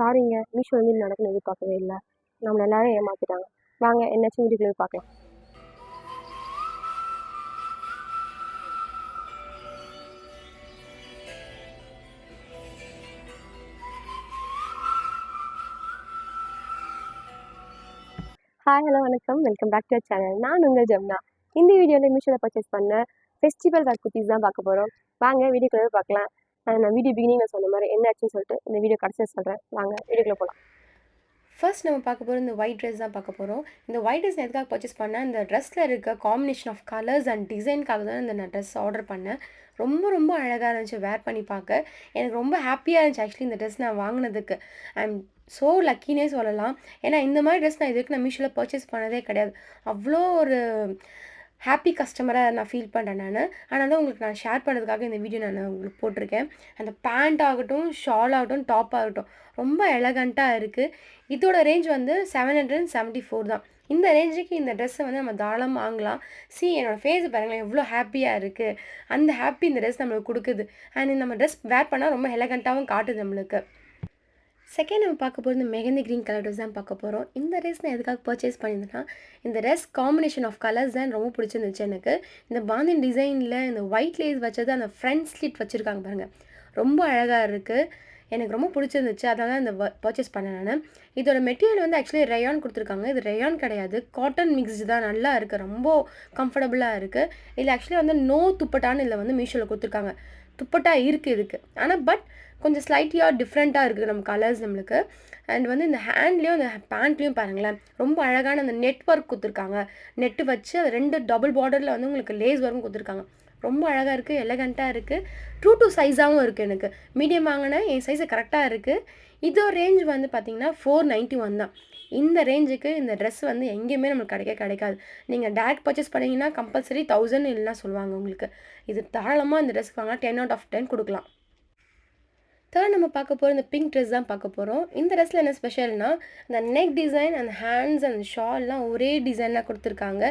சாரிங்க, மீஷோ வந்து இது நடக்கும்னு எதிர்பார்க்கவே இல்ல. நம்மள எல்லாரும் ஏமாத்திட்டாங்க. வாங்க என்னாச்சும் வீடியோக்குள்ள போய் பார்க்கலாம். ஹாய், ஹலோ, வணக்கம். Welcome back to our channel. நான் உங்கள் ஜமுனா. இந்த வீடியோவில் மீஷோவில் பர்ச்சேஸ் பண்ண ஃபெஸ்டிவல் வேர் குர்த்திஸ் தான் பார்க்க போகிறோம். வாங்க வீடியோக்குள்ள போய் பார்க்கலாம். நான் வீடியோ பிகினிங்கில் சொன்ன மாதிரி என்ன ஆச்சுன்னு சொல்லிட்டு இந்த வீடியோ கடைசியாக சொல்கிறேன். வாங்க வீடியோக்குள்ள போகலாம். ஃபர்ஸ்ட் நம்ம பார்க்க போகிறது இந்த ஒயிட் ட்ரெஸ் தான் பார்க்க போகிறோம். இந்த ஒயிட் ட்ரெஸ் எதுக்காக பர்ச்சேஸ் பண்ணேன், இந்த ட்ரெஸ்ஸில் இருக்க காம்பினேஷன் ஆஃப் கலர்ஸ் அண்ட் டிசைனுக்காக தான் இந்த நான் ட்ரெஸ் ஆர்டர் பண்ணேன். ரொம்ப ரொம்ப அழகாக இருந்துச்சு வேர் பண்ணி பார்க்க. எனக்கு ரொம்ப ஹாப்பியாக இருந்துச்சு ஆக்சுவலி இந்த ட்ரெஸ் நான் வாங்கினதுக்கு. ஐ எம் ஸோ லக்கினே சொல்லலாம். ஏன்னா இந்த மாதிரி ட்ரெஸ் நான் இதுக்கு நான் மீஷோவில் பர்ச்சேஸ் பண்ணதே கிடையாது. அவ்வளோ ஒரு ஹாப்பி கஸ்டமராக நான் ஃபீல் பண்ணுறேன் நான். அதனால உங்களுக்கு நான் ஷேர் பண்ணுறதுக்காக இந்த வீடியோ நான் உங்களுக்கு போட்டிருக்கேன். அந்த பேண்ட் ஆகட்டும், ஷால் ஆகட்டும், டாப் ஆகட்டும் ரொம்ப எலகண்ட்டாக இருக்குது. இதோட ரேஞ்ச் வந்து 774 தான். இந்த ரேஞ்சுக்கு இந்த ட்ரெஸ்ஸை வந்து நம்ம தாராளமாக வாங்கலாம். என்னோடய ஃபேஸ் பாருங்களேன் எவ்வளோ ஹாப்பியாக இருக்குது. அந்த ஹாப்பி இந்த ட்ரெஸ் நம்மளுக்கு கொடுக்குது. அண்ட் நம்ம ட்ரெஸ் வேர் பண்ணால் ரொம்ப எலகண்ட்டாகவும் காட்டுது நம்மளுக்கு. செகண்ட் நம்ம பார்க்க போகிறது இந்த மெஹந்தி க்ரீன் கலர் ட்ரெஸ் தான் பார்க்க போகிறோம். இந்த ட்ரெஸ் நான் எதுக்காக பர்ச்சேஸ் பண்ணியிருந்தேன்னா, இந்த ட்ரெஸ் காம்பினேஷன் ஆஃப் கலர்ஸ் தான் ரொம்ப பிடிச்சிருந்துச்சு எனக்கு. இந்த பாந்தின் டிசைனில் இந்த ஒயிட் லேஸ் வச்சது அந்த ஃப்ரண்ட் ஸ்லிட் வச்சுருக்காங்க பாருங்கள், ரொம்ப அழகாக இருக்குது. எனக்கு ரொம்ப பிடிச்சிருந்துச்சு, அதனால தான் இந்த பர்ச்சேஸ் பண்ணேன் நான். இதோட மெட்டீரியல் வந்து ஆக்சுவலி ரயான் கொடுத்துருக்காங்க. இது ரயான் கிடையாது, காட்டன் மிக்ஸ்டு தான். நல்லா இருக்குது, ரொம்ப கம்ஃபர்டபுளாக இருக்குது. இதில் ஆக்சுவலி வந்து நோ துப்பட்டான்னு இதில் வந்து மீஷோவில் கொடுத்துருக்காங்க. துப்பட்டா இருக்குது இதுக்கு, ஆனால் பட் கொஞ்சம் ஸ்லைட்டியாக டிஃப்ரெண்ட்டாக இருக்குது நம்ம கலர்ஸ் நம்மளுக்கு. அண்ட் வந்து இந்த ஹேண்ட்லேயும் அந்த பேண்ட்லேயும் பாருங்களேன் ரொம்ப அழகான அந்த நெட் ஒர்க் கொடுத்துருக்காங்க. நெட்டு வச்சு அது 2 டபுள் பார்டரில் வந்து உங்களுக்கு லேஸ் ஒர்க்கும் கொடுத்துருக்காங்க. ரொம்ப அழகாக இருக்குது, எலகண்ட்டாக இருக்குது. ட்ரூ டு சைஸாகவும் இருக்குது. எனக்கு மீடியம் வாங்கினேன், என் சைஸு கரெக்டாக இருக்குது. இதோட ரேஞ்ச் வந்து பார்த்திங்கன்னா 491 தான். இந்த ரேஞ்சுக்கு இந்த ட்ரெஸ் வந்து எங்கேயுமே நம்மளுக்கு கிடைக்காது. நீங்கள் டேரக்ட் பர்ச்சேஸ் பண்ணிங்கன்னா கம்பல்சரி 1000 இல்லைனா சொல்லுவாங்க உங்களுக்கு. இது தாராளமாக இந்த ட்ரெஸ்க்கு வாங்கினா 10 out of 10 கொடுக்கலாம். தேர்ட் நம்ம பார்க்க போகிற இந்த பிங்க் ட்ரெஸ் தான் பார்க்க போகிறோம். இந்த ட்ரெஸ்ஸில் என்ன ஸ்பெஷல்னால், அந்த நெக் டிசைன், அந்த ஹேண்ட்ஸ் அண்ட் ஷால்லாம் ஒரே டிசைனாக கொடுத்துருக்காங்க.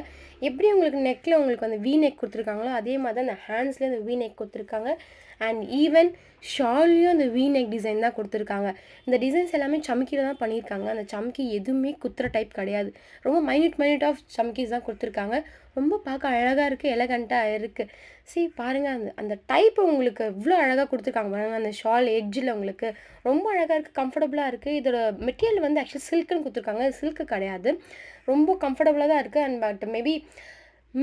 எப்படி உங்களுக்கு நெக்கில் உங்களுக்கு வந்து வி நெக் கொடுத்துருக்காங்களோ அதே மாதிரி தான் அந்த ஹேண்ட்ஸ்லேயும் அந்த வி நெக் கொடுத்துருக்காங்க. அண்ட் ஈவன் ஷால்லையும் அந்த வி நெக் டிசைன் தான் கொடுத்துருக்காங்க. இந்த டிசைன்ஸ் எல்லாமே சம்கியில் தான் பண்ணியிருக்காங்க. அந்த சம்கி எதுவுமே குத்துற டைப் கிடையாது. ரொம்ப மைன்யூட் ஆஃப் சம்கிஸ் தான் கொடுத்துருக்காங்க. ரொம்ப பார்க்க அழகாக இருக்குது, எலகண்ட்டாக இருக்குது. பாருங்கள், அந்த டைப்பு உங்களுக்கு எவ்வளோ அழகாக கொடுத்துருக்காங்க பாருங்கள். அந்த ஷால் எட்ஜில் உங்களுக்கு ரொம்ப அழகாக இருக்குது, கம்ஃபர்டபுளாக இருக்குது. இதோட மெட்டீரியல் வந்து ஆக்சுவலி சில்க்குன்னு கொடுத்துருக்காங்க. சில்க்கு கிடையாது, ரொம்ப கம்ஃபர்டபுளாக தான் இருக்குது. And but maybe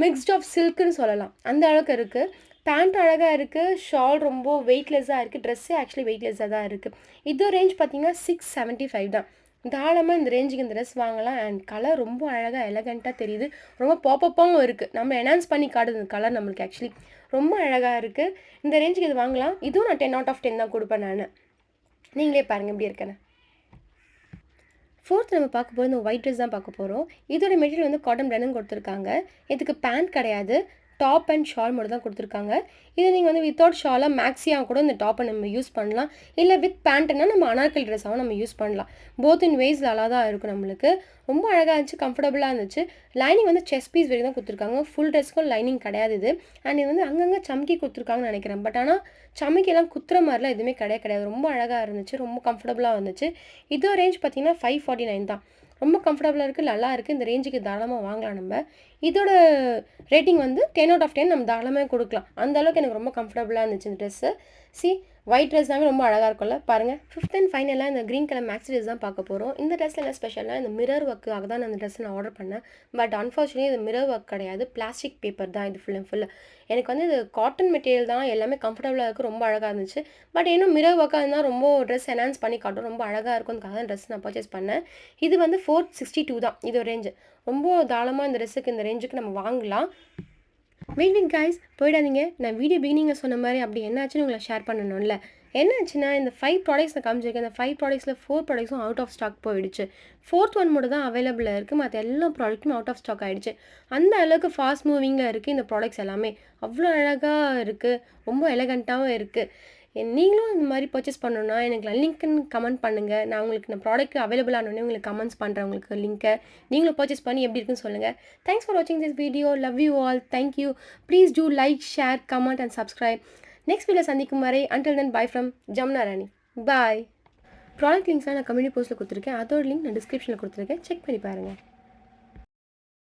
mixed of சில்க்குன்னு சொல்லலாம், அந்த அளவுக்கு இருக்குது. பேண்ட் அழகாக இருக்குது, ஷால் ரொம்ப வெயிட்லெஸ்ஸாக இருக்குது, ட்ரெஸ்ஸே ஆக்சுவலி வெயிட்லெஸ்ஸாக தான் இருக்குது. இதோ ரேஞ்ச் பார்த்திங்கன்னா 675 தான். தாராளமாக இந்த ரேஞ்சுக்கு இந்த ட்ரெஸ் வாங்கலாம். அண்ட் கலர் ரொம்ப அழகாக எலகண்ட்டாக தெரியுது, ரொம்ப பாப்பப்பாகவும் இருக்குது. நம்ம என்ஹான்ஸ் பண்ணி காட்டுது இந்த கலர் நம்மளுக்கு. ஆக்சுவலி ரொம்ப அழகாக இருக்குது. இந்த ரேஞ்சுக்கு இது வாங்கலாம். இதுவும் நான் 10 out of 10 தான் கொடுப்பேன் நான். நீங்களே பாருங்கள் எப்படி இருக்கேன்னு. ஃபோர்த் நம்ம பார்க்க போகிறது இந்த ஒயிட் ட்ரெஸ் தான் பார்க்க போகிறோம். இதோட மெட்டீரியல் வந்து காட்டன் பிளென்னு கொடுத்துருக்காங்க. இதுக்கு பேண்ட் கிடையாது, டாப் அண்ட் ஷால் மட்டும் தான் கொடுத்துருக்காங்க. இது நீங்கள் வந்து வித்தவுட் ஷாலாக மேக்ஸியாக கூட இந்த டாப்பை நம்ம யூஸ் பண்ணலாம். இல்லை வித் பேண்ட்டுன்னா நம்ம அனார்கல் ட்ரெஸ்ஸாகவும் நம்ம யூஸ் பண்ணலாம். போத் இன் வேஸ் நல்லா தான் இருக்கும் நம்மளுக்கு. ரொம்ப அழகாக இருந்துச்சு, கம்ஃபர்டபுளாக இருந்துச்சு. லைனிங் வந்து செஸ்ட் பீஸ் வரைக்கும் தான் கொடுத்துருக்காங்க. ஃபுல் ட்ரெஸ்க்கும் லைனிங் கிடையாது இது. அண்ட் இது வந்து அங்கங்கே சம்கி கொடுத்துருக்காங்கன்னு நினைக்கிறேன். பட் ஆனால் சமைக்கெல்லாம் குத்துற மாதிரிலாம் எதுவுமே கிடையாது. ரொம்ப அழகாக இருந்துச்சு, ரொம்ப கம்ஃபர்டபுளாக இருந்துச்சு. இதோ ரேஞ்ச் பார்த்திங்கன்னா 549 தான். ரொம்ப கம்ஃபர்டபுளாக இருக்குது, நல்லா இருக்குது. இந்த ரேஞ்சுக்கு தாராளமாக வாங்கலாம் நம்ம. இதோட ரேட்டிங் வந்து 10 out of 10 நம்ம தாராளமாக கொடுக்கலாம். அந்த அளவுக்கு எனக்கு ரொம்ப கம்ஃபர்டபுளாக இருந்துச்சு இந்த ட்ரெஸ்ஸு. ஒயிட் ட்ரெஸ் தாங்க ரொம்ப அழகாக இருக்கும்ல பாருங்கள். ஃபிஃப்த் அண்ட் ஃபைனலாக இந்த க்ரீன் கலர் மேக்ஸி ட்ரெஸ் தான் பார்க்க போகிறோம். இந்த ட்ரெஸ்ஸில் என்ன ஸ்பெஷலாக இந்த மிரர் ஒர்க்காக தான் அந்த ட்ரெஸ் நான் ஆர்டர் பண்ணேன். பட் அன்ஃபார்ச்சுனேட்லி இது மிரர் ஒர்க் கிடையாது, பிளாஸ்டிக் பேப்பர் தான் இது ஃபுல் அண்ட் ஃபுல்லு. எனக்கு வந்து இது காட்டன் மெட்டீரியல் தான், எல்லாமே கம்ஃபர்டபுளாக இருக்குது, ரொம்ப அழகாக இருந்துச்சு. பட் இன்னும் மிரர் ஒர்க்காக இருந்தால் ரொம்ப ட்ரெஸ் என்ஹான்ஸ் பண்ணி காட்டும், ரொம்ப அழகாக இருக்கும்னுக்காக தான் ட்ரெஸ் நான் பர்ச்சேஸ் பண்ணேன். இது வந்து 462 தான் இது ரேஞ்சு. ரொம்ப தாராளமாக இந்த ட்ரெஸ்ஸுக்கு இந்த ரேஞ்சுக்கு நம்ம வாங்கலாம். வெயிட் கைஸ், போயிடாதீங்க. நான் வீடியோ பிகினிங்கில் சொன்ன மாதிரி அப்படி என்னாச்சுன்னு உங்களை ஷேர் பண்ணணும்ல. என்னாச்சுன்னா, இந்த 5 ப்ராடக்ட்ஸ் நான் காமிச்சிருக்கேன். இந்த 5 ப்ராடக்ட்ஸில் 4 ப்ராடக்ட்ஸும் அவுட் ஆஃப் ஸ்டாக் போயிடுச்சு. 4th ஒன் மட்டும் தான் அவைலபிளாக இருக்குது. மற்ற எல்லா ப்ராடக்ட்டும் அவுட் ஆஃப் ஸ்டாக் ஆகிடுச்சு. அந்த அளவுக்கு ஃபாஸ்ட் மூவிங்கில் இருக்குது இந்த ப்ராடக்ட்ஸ் எல்லாமே. அவ்வளோ அழகாக இருக்குது, ரொம்ப எலகண்ட்டாகவும் இருக்குது. நீங்களும் இந்த மாதிரி பர்ச்சேஸ் பண்ணணுன்னா எனக்கு லிங்க்குன்னு கமெண்ட் பண்ணுங்கள். நான் உங்களுக்கு இந்த ப்ராடக்ட் அவைலபிள் ஆனோடனே உங்களுக்கு கமெண்ட்ஸ் பண்ணுறேன் உங்களுக்கு லிங்க்கை. நீங்களும் பர்ச்சேஸ் பண்ணி எப்படி இருக்குன்னு சொல்லுங்கள். தேங்க்ஸ் ஃபார் வாட்சிங் this video. Love you all. Thank you. Please do like, share, comment and subscribe. Next video சந்திக்கும் வரை until then, bye from Jamna Rani. Bye. Product லிங்க்ஸ்லாம் நான் கம்யூனிட்டி போஸ்ட்டில் கொடுத்துருக்கேன். அதோட லிங்க் நான் டிஸ்கிரிப்ஷனில் கொடுத்துருக்கேன். செக் பண்ணி பாருங்கள்.